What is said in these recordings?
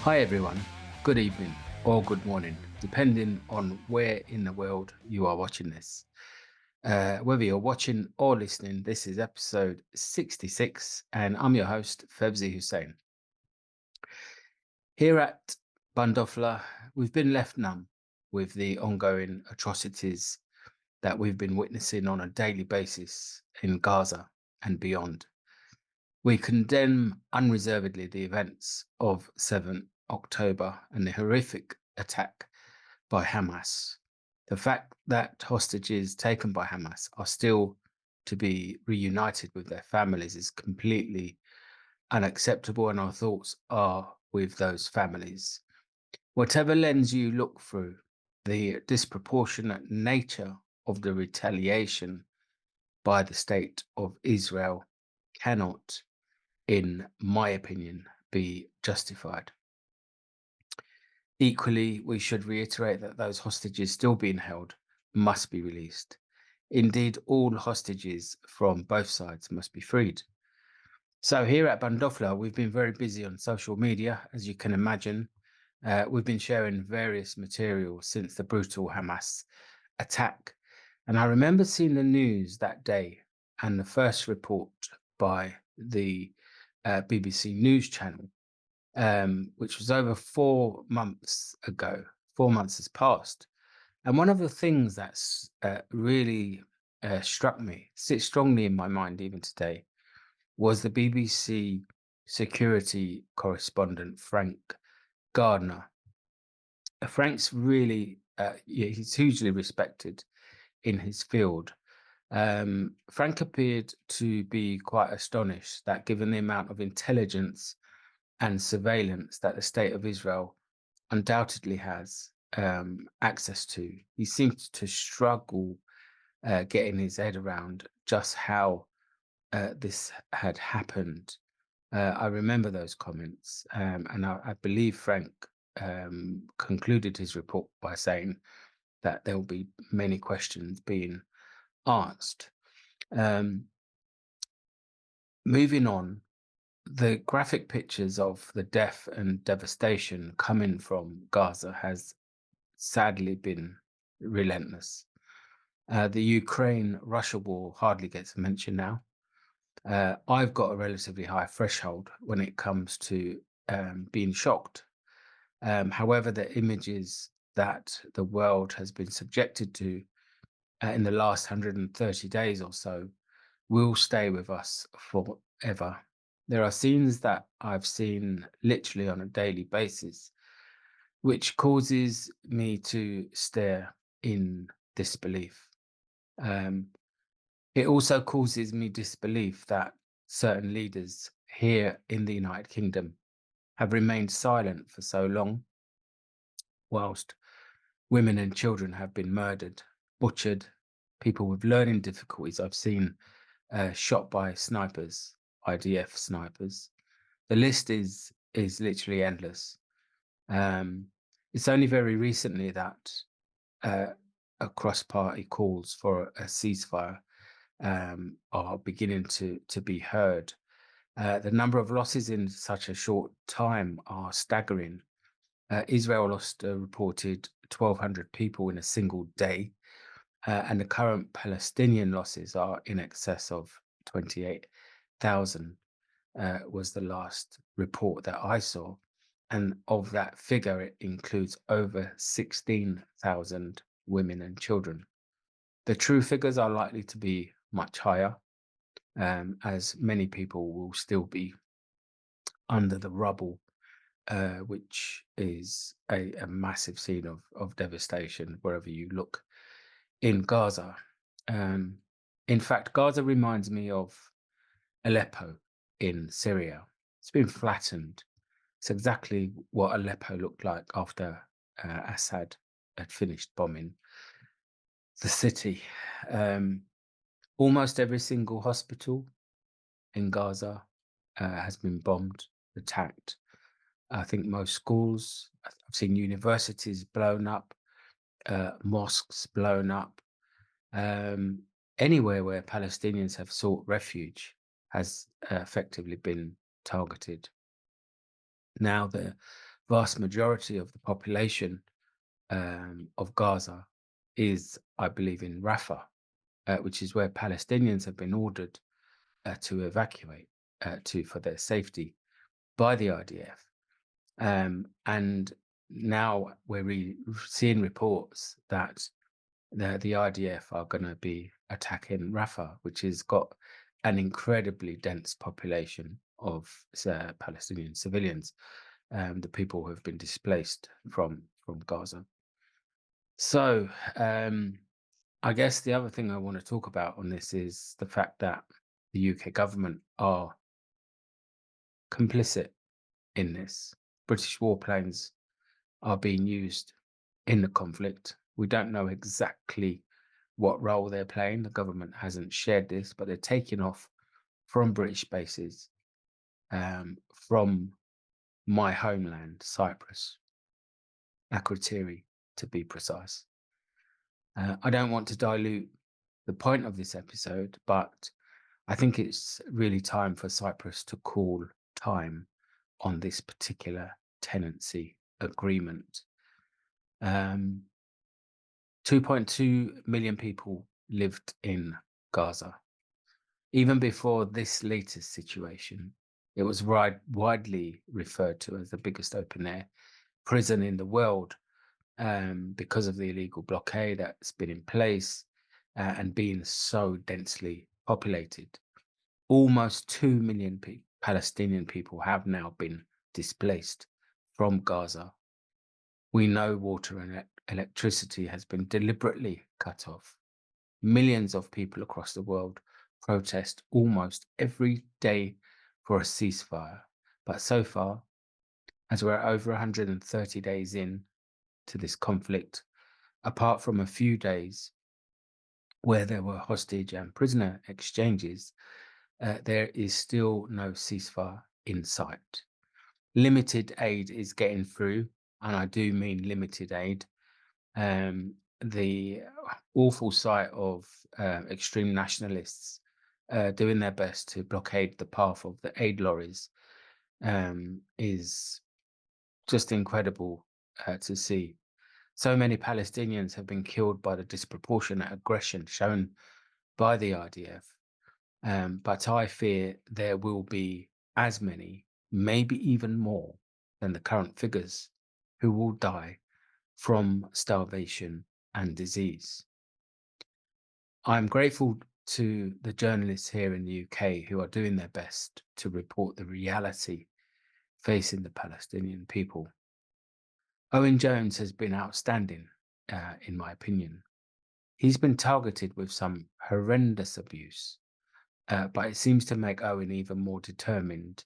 Hi everyone, good evening or good morning, depending on where in the world you are watching this. Whether you're watching or listening, this is episode 66, and I'm your host, Febzi Hussein. Here at Bandofla, we've been left numb with the ongoing atrocities that we've been witnessing on a daily basis in Gaza and beyond. We condemn unreservedly the events of 7 October and the horrific attack by Hamas. The fact that hostages taken by Hamas are still to be reunited with their families is completely unacceptable, and our thoughts are with those families. Whatever lens you look through, the disproportionate nature of the retaliation by the state of Israel cannot, in my opinion, be justified. Equally, we should reiterate that those hostages still being held must be released. Indeed, all hostages from both sides must be freed. So here at Bandofla, we've been very busy on social media, as you can imagine. We've been sharing various materials since the brutal Hamas attack. And I remember seeing the news that day and the first report by the BBC News channel, which was over 4 months ago. 4 months has passed. And one of the things that's really struck me, sits strongly in my mind even today, was the BBC security correspondent, Frank Gardner. Frank's really, he's hugely respected in his field. Frank appeared to be quite astonished that given the amount of intelligence and surveillance that the state of Israel undoubtedly has access to, he seemed to struggle getting his head around just how this had happened. I remember those comments, and I believe Frank concluded his report by saying that there will be many questions being asked. Um, Moving on, the graphic pictures of the death and devastation coming from Gaza has sadly been relentless. The Ukraine-Russia war hardly gets a mention now. I've got a relatively high threshold when it comes to being shocked. However, the images that the world has been subjected to in the last 130 days or so will stay with us forever. There are scenes that I've seen literally on a daily basis, which causes me to stare in disbelief. Um, it also causes me disbelief that certain leaders here in the United Kingdom have remained silent for so long, whilst women and children have been murdered, butchered, people with learning difficulties I've seen shot by snipers, IDF snipers. The list is literally endless. It's only very recently that uh, cross-party calls for a ceasefire are beginning to be heard. The number of losses in such a short time are staggering. Israel lost a reported 1,200 people in a single day, and the current Palestinian losses are in excess of 28,000, was the last report that I saw. And of that figure, it includes over 16,000 women and children. The true figures are likely to be much higher, as many people will still be under the rubble, which is a massive scene of devastation wherever you look in Gaza. In fact, Gaza reminds me of Aleppo in Syria. It's been flattened. It's exactly what Aleppo looked like after Assad had finished bombing the city. Almost every single hospital in Gaza has been bombed, attacked. I think most schools, I've seen universities blown up, mosques blown up. Anywhere where Palestinians have sought refuge has effectively been targeted. Now, the vast majority of the population of Gaza is, I believe, in Rafah, which is where Palestinians have been ordered to evacuate to for their safety by the IDF. And now we're seeing reports that the IDF are going to be attacking Rafah, which has got an incredibly dense population of Palestinian civilians, the people who have been displaced from Gaza. So I guess the other thing I want to talk about on this is the fact that the UK government are complicit in this. British warplanes are being used in the conflict. We don't know exactly what role they're playing. The government hasn't shared this, but they're taking off from British bases, from my homeland, Cyprus, Akrotiri, to be precise. I don't want to dilute the point of this episode, but I think it's really time for Cyprus to call time on this particular tenancy agreement. 2.2 million people lived in Gaza. Even before this latest situation, it was widely referred to as the biggest open-air prison in the world, because of the illegal blockade that's been in place and being so densely populated. Almost 2 million Palestinian people have now been displaced from Gaza. We know water and electricity has been deliberately cut off. Millions of people across the world protest almost every day for a ceasefire. But so far, as we're over 130 days in to this conflict, apart from a few days where there were hostage and prisoner exchanges, there is still no ceasefire in sight. Limited aid is getting through, and I do mean limited aid. The awful sight of extreme nationalists doing their best to blockade the path of the aid lorries is just incredible to see. So many Palestinians have been killed by the disproportionate aggression shown by the IDF. But I fear there will be as many, maybe even more, than the current figures who will die from starvation and disease. I'm grateful to the journalists here in the UK who are doing their best to report the reality facing the Palestinian people. Owen Jones has been outstanding, in my opinion. He's been targeted with some horrendous abuse, but it seems to make Owen even more determined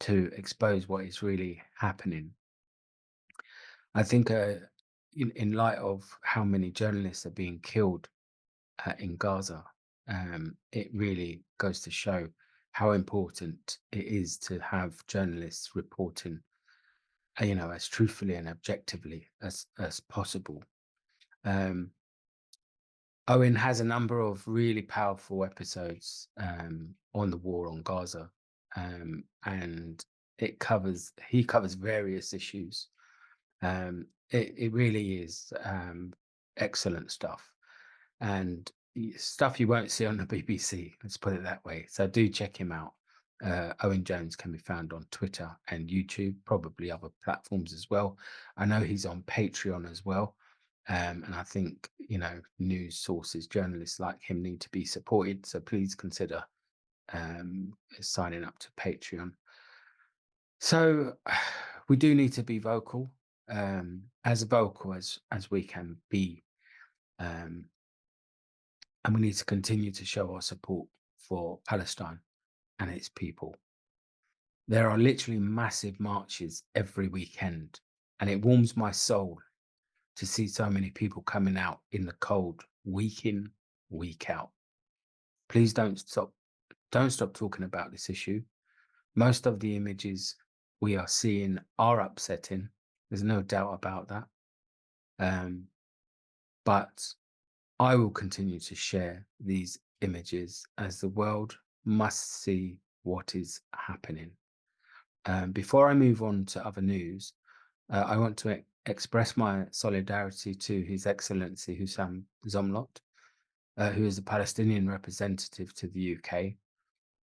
to expose what is really happening. I think in light of how many journalists are being killed in Gaza, it really goes to show how important it is to have journalists reporting, as truthfully and objectively as possible. Owen has a number of really powerful episodes on the war on Gaza, and he covers various issues. It really is excellent stuff, and stuff you won't see on the BBC. Let's put it that way. So do check him out. Owen Jones can be found on Twitter and YouTube, probably other platforms as well. I know he's on Patreon as well. And I think, news sources, journalists like him need to be supported. So please consider signing up to Patreon. So we do need to be vocal, as vocal as we can be. And we need to continue to show our support for Palestine and its people. There are literally massive marches every weekend, and it warms my soul to see so many people coming out in the cold, week in, week out. Please don't stop talking about this issue. Most of the images we are seeing are upsetting. There's no doubt about that. But I will continue to share these images as the world must see what is happening. Before I move on to other news, I want to express my solidarity to His Excellency Husam Zomlot, who is the Palestinian representative to the UK,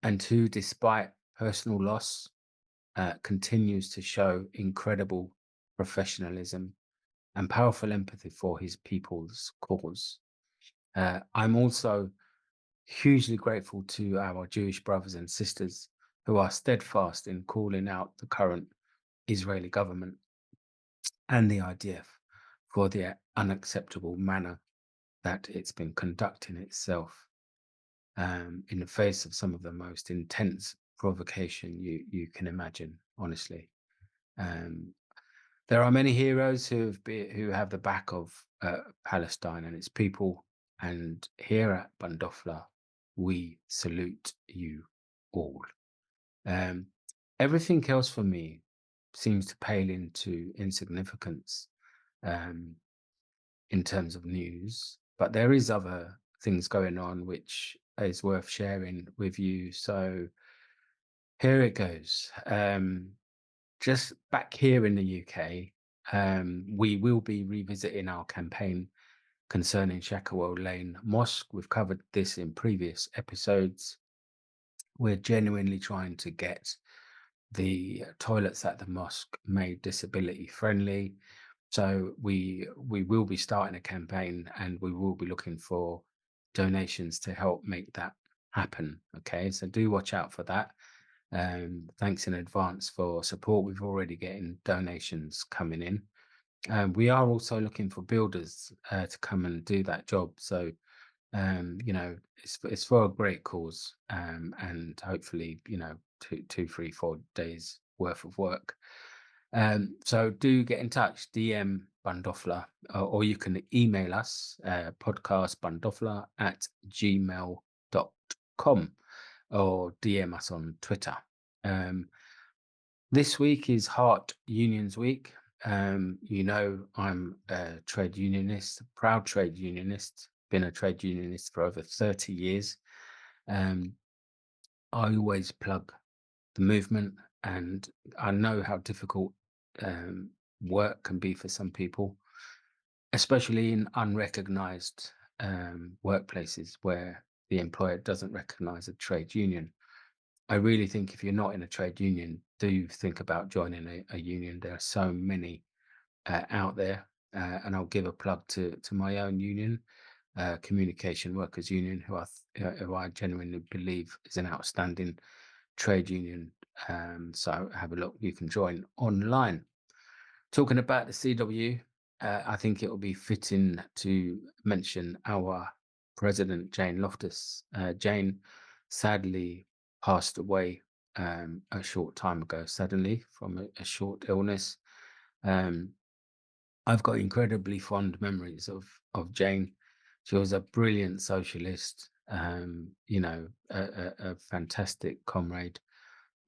and who, despite personal loss, continues to show incredible professionalism and powerful empathy for his people's cause. I'm also hugely grateful to our Jewish brothers and sisters who are steadfast in calling out the current Israeli government and the IDF for the unacceptable manner that it's been conducting itself in the face of some of the most intense provocation you can imagine, honestly. Um, there are many heroes who have the back of Palestine and its people, and here at Bandofla, we salute you all. Um, Everything else for me seems to pale into insignificance um, in terms of news, but there is other things going on which is worth sharing with you. So here it goes. Just back here in the UK, we will be revisiting our campaign concerning Shackerwell Lane Mosque. We've covered this in previous episodes. We're genuinely trying to get the toilets at the mosque made disability friendly. So we will be starting a campaign and we will be looking for donations to help make that happen. Okay, so do watch out for that. Thanks in advance for support. We've already getting donations coming in. We are also looking for builders to come and do that job. So it's for a great cause, and hopefully, 2, 3, 4 days worth of work. So do get in touch, DM Bandofla, or you can email us, podcastbandofla@gmail.com, or DM us on Twitter. Um, this week is Heart Unions Week. I'm a trade unionist, proud trade unionist, been a trade unionist for over 30 years. Um, I always plug the movement, and I know how difficult work can be for some people, especially in unrecognized workplaces where the employer doesn't recognize a trade union. I really think if you're not in a trade union, do think about joining a union. There are so many out there, and I'll give a plug to my own union, Communication Workers Union, who I genuinely believe is an outstanding trade union. So have a look. You can join online. Talking about the CW, I think it will be fitting to mention our president, Jane Loftus. Jane sadly passed away a short time ago, suddenly from a short illness. Um, I've got incredibly fond memories of Jane. She was a brilliant socialist, a fantastic comrade,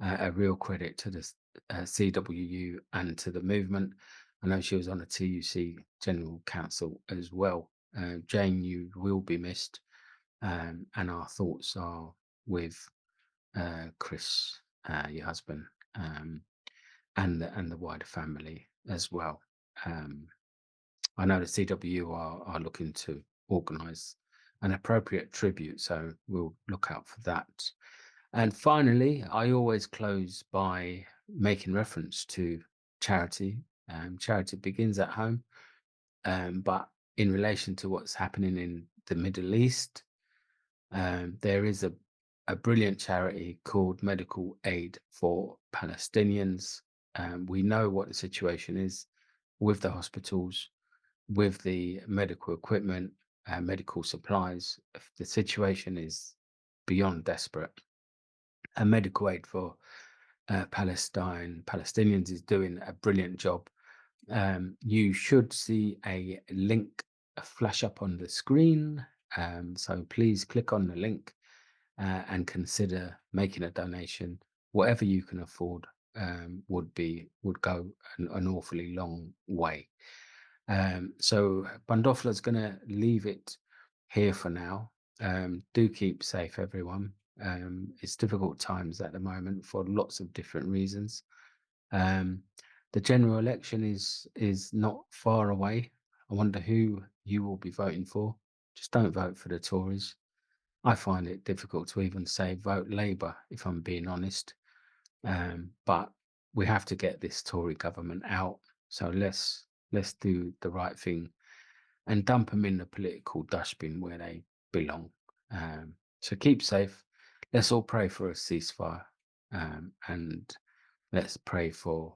a real credit to the CWU and to the movement. I know she was on a TUC General Council as well. Jane, you will be missed, and our thoughts are with Chris, your husband, and the wider family as well. Um, I know the CWU are looking to organise an appropriate tribute, so we'll look out for that. And finally, I always close by making reference to charity. Charity begins at home, but in relation to what's happening in the Middle East, there is a brilliant charity called Medical Aid for Palestinians. We know what the situation is with the hospitals, with the medical equipment, medical supplies. The situation is beyond desperate. And Medical Aid for Palestinians is doing a brilliant job. You should see a link flash up on the screen. So please click on the link and consider making a donation. Whatever you can afford would go an awfully long way. So Bandofla is going to leave it here for now. Do keep safe, everyone. It's difficult times at the moment for lots of different reasons. Um, The general election is not far away. I wonder who you will be voting for. Just don't vote for the Tories. I find it difficult to even say vote Labour, if I'm being honest. But we have to get this Tory government out. So let's do the right thing and dump them in the political dustbin where they belong. So keep safe. Let's all pray for a ceasefire, and let's pray for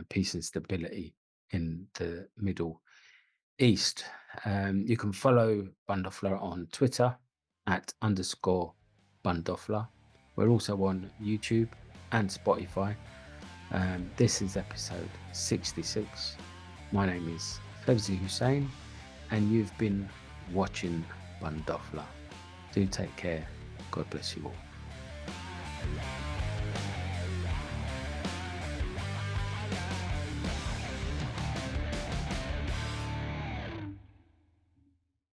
peace and stability in the Middle East. You can follow Bandofla on Twitter @_Bandofla. We're also on YouTube and Spotify. This is episode 66. My name is Fevzi Hussein, and you've been watching Bandofla. Do take care. God bless you all.